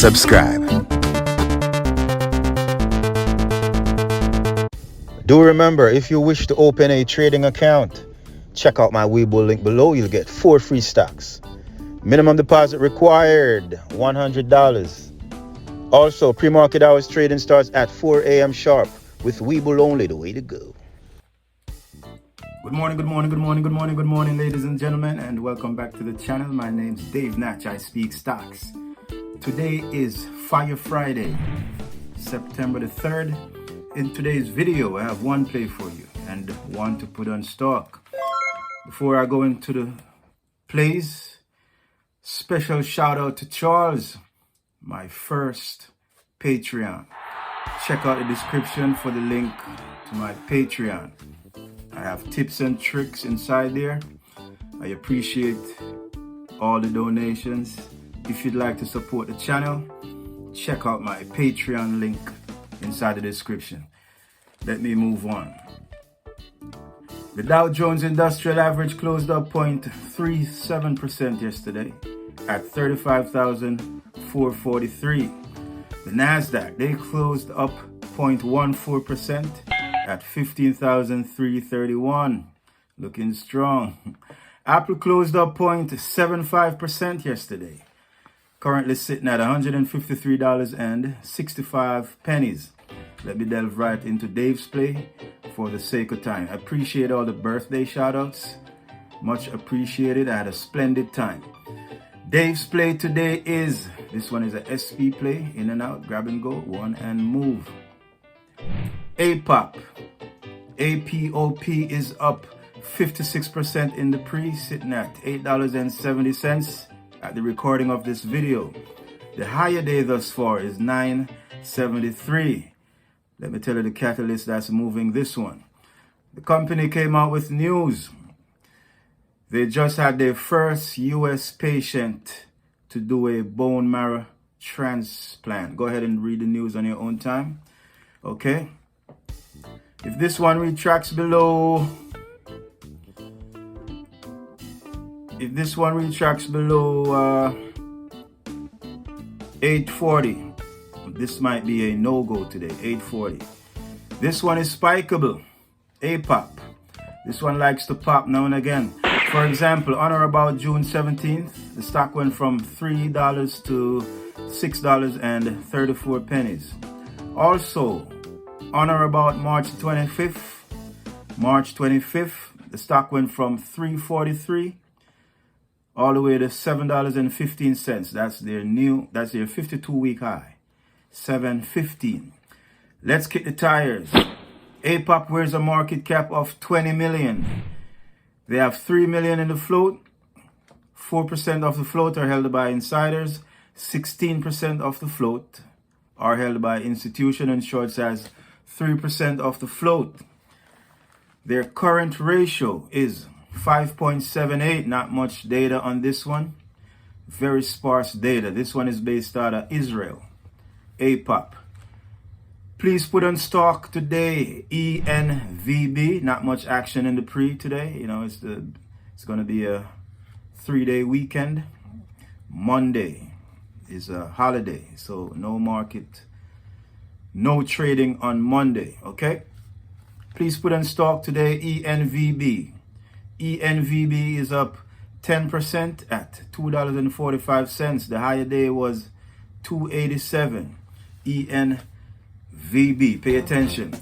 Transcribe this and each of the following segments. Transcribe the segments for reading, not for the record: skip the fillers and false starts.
subscribe. Do remember, if you wish to open a trading account, check out my Webull link below. You'll get 4 free stocks. Minimum deposit required, $100. Also, pre-market hours trading starts at 4 a.m. sharp with Webull only, the way to go. Good morning, ladies and gentlemen, and welcome back to the channel. My name's Dave Natch. I speak stocks. Today is Fire Friday, September the 3rd. In today's video, I have one play for you and one to put on stock. Before I go into the plays, special shout out to Charles, my first Patreon. Check out the description for the link to my Patreon. I have tips and tricks inside there. I appreciate all the donations. If you'd like to support the channel, check out my Patreon link inside the description. Let me move on. The Dow Jones Industrial Average closed up 0.37% yesterday at 35,443. The Nasdaq, they closed up 0.14% at 15,331. Looking strong. Apple closed up 0.75% yesterday. Currently sitting at $153.65. Let me delve right into Dave's play for the sake of time. I appreciate all the birthday shoutouts. Much appreciated. I had a splendid time. Dave's play today is, this one is a SP play, in and out, grab and go, one and move. APOP, APOP is up 56% in the pre, sitting at $8.70 at the recording of this video. The higher day thus far is $9.73. Let me tell you the catalyst that's moving this one. The company came out with news. They just had their first US patient to do a bone marrow transplant. Go ahead and read the news on your own time. Okay. If this one retracts below, 840, this might be a no-go today. 840. This one is spikeable. APOP. This one likes to pop now and again. For example, on or about June 17th, the stock went from $3 to $6.34. Also, on or about March 25th, the stock went from $3.43 all the way to $7.15. That's their 52-week high. $7.15. Let's kick the tires. APOP wears a market cap of 20 million. They have 3 million in the float. 4% of the float are held by insiders. 16% of the float are held by institution, and shorts has 3% of the float. Their current ratio is 5.78. Not much data on this one. Very sparse data. This one is based out of Israel. APOP. Please put on stock today. ENVB. Not much action in the pre today. You know, it's going to be a 3-day weekend. Monday is a holiday, so no market, no trading on Monday. Okay. Please put on stock today. ENVB. ENVB is up 10% at $2.45. The higher day was $2.87. ENVB. Pay attention.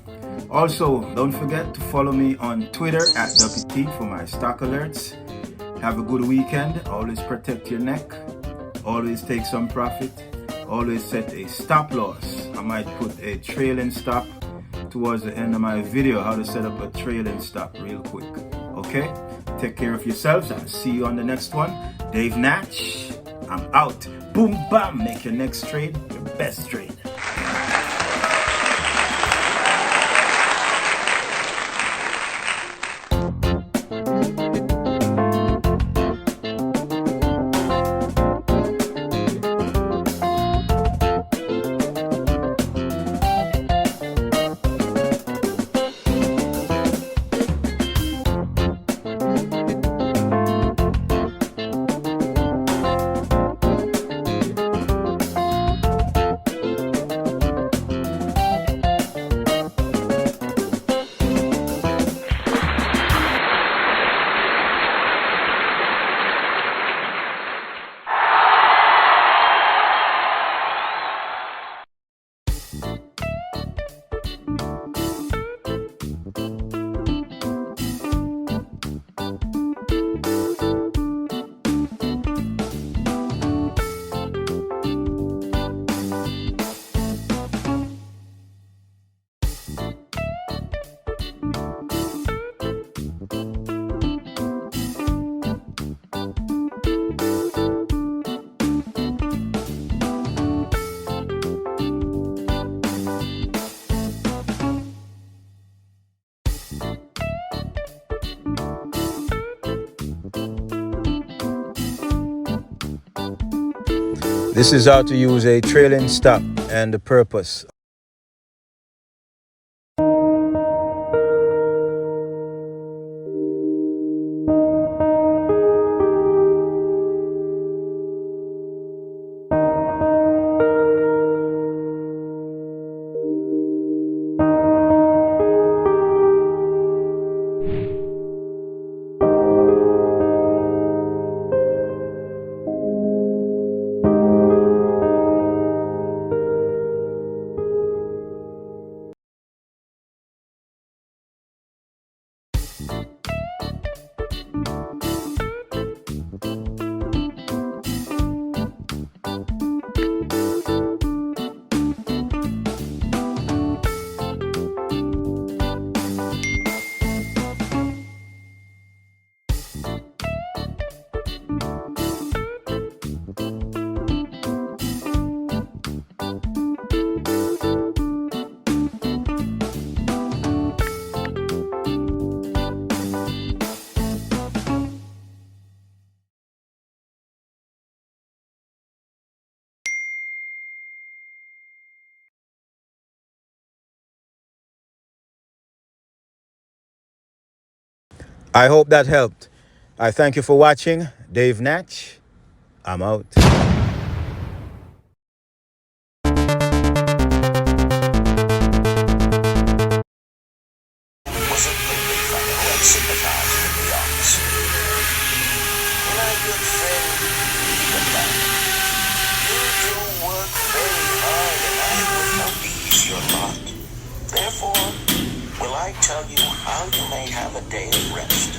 Also, don't forget to follow me on Twitter at WT for my stock alerts. Have a good weekend. Always protect your neck. Always take some profit. Always set a stop loss. I might put a trailing stop towards the end of my video, how to set up a trailing stop real quick. Okay? Take care of yourselves. I'll see you on the next one. Dave Natch. I'm out. Boom, bam. Make your next trade your best trade. This is how to use a trailing stop and the purpose. I hope that helped. I thank you for watching. Dave Natch, I'm out. Was a friendly fellow and sympathized with the ox. My good friend, replied, you do work very hard, and I would not ease your lot. Therefore, will I tell you how you may have a day of rest.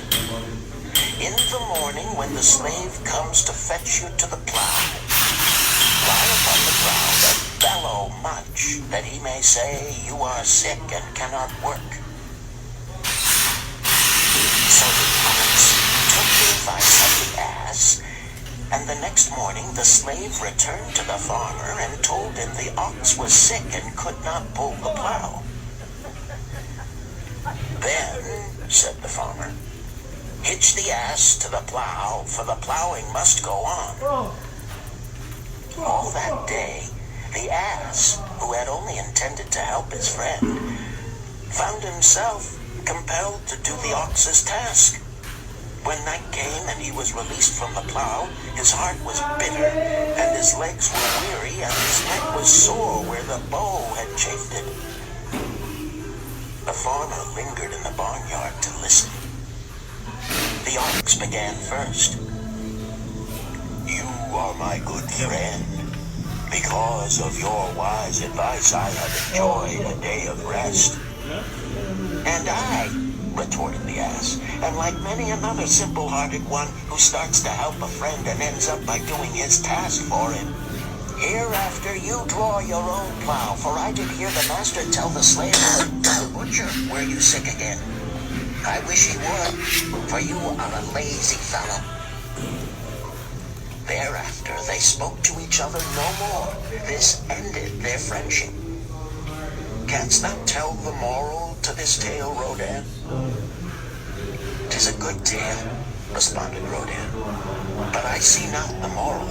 In the morning, when the slave comes to fetch you to the plow, lie upon the ground and bellow much, that he may say you are sick and cannot work. So the ox took the advice of the ass, and the next morning the slave returned to the farmer and told him the ox was sick and could not pull the plow. Then, said the farmer, hitch the ass to the plow, for the plowing must go on. All that day, the ass, who had only intended to help his friend, found himself compelled to do the ox's task. When night came and he was released from the plow, his heart was bitter, and his legs were weary, and his neck was sore where the bow had chafed it. The farmer lingered in the barnyard to listen. The ox began first. You are my good friend. Because of your wise advice, I have enjoyed a day of rest. And I, retorted the ass, am like many another simple-hearted one who starts to help a friend and ends up by doing his task for him. Hereafter you draw your own plow, for I did hear the master tell the slave, butcher, were you sick again? I wish he would, for you are a lazy fellow. Thereafter they spoke to each other no more. This ended their friendship. Canst thou tell the moral to this tale, Rodin? 'Tis a good tale, responded Rodin, but I see not the moral.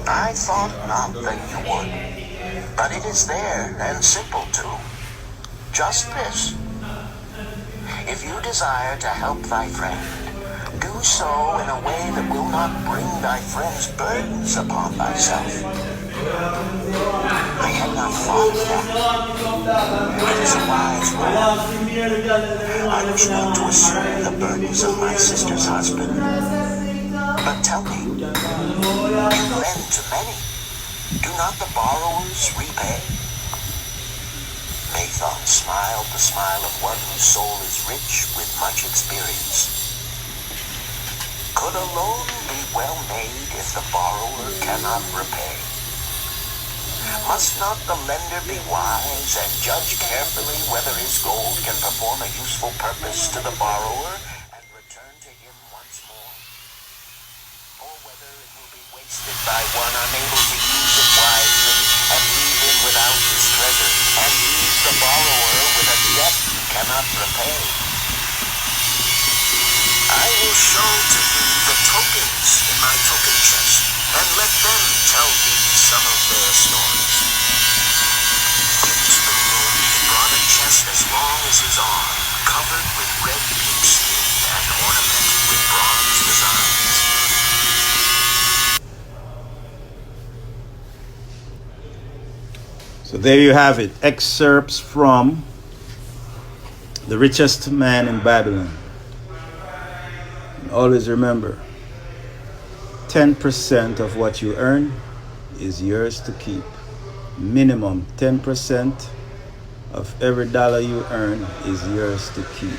I thought not that you would, but it is there, and simple too. Just this. If you desire to help thy friend, do so in a way that will not bring thy friend's burdens upon thyself. I had not thought of that. It is a wise rule. I wish not to assume the burdens of my sister's husband. But tell me, you lend to many. Do not the borrowers repay? Mathon smiled the smile of one whose soul is rich with much experience. Could a loan be well made if the borrower cannot repay? Must not the lender be wise and judge carefully whether his gold can perform a useful purpose to the borrower and return to him once more? Or whether it will be wasted by one unable to use it wisely and leave him without his treasure, and leave the borrower with a debt he cannot repay? I will show to thee the tokens in my token chest, and let them tell So there you have it. Excerpts from The Richest Man in Babylon. And always remember, 10% of what you earn is yours to keep. Minimum 10% of every dollar you earn is yours to keep.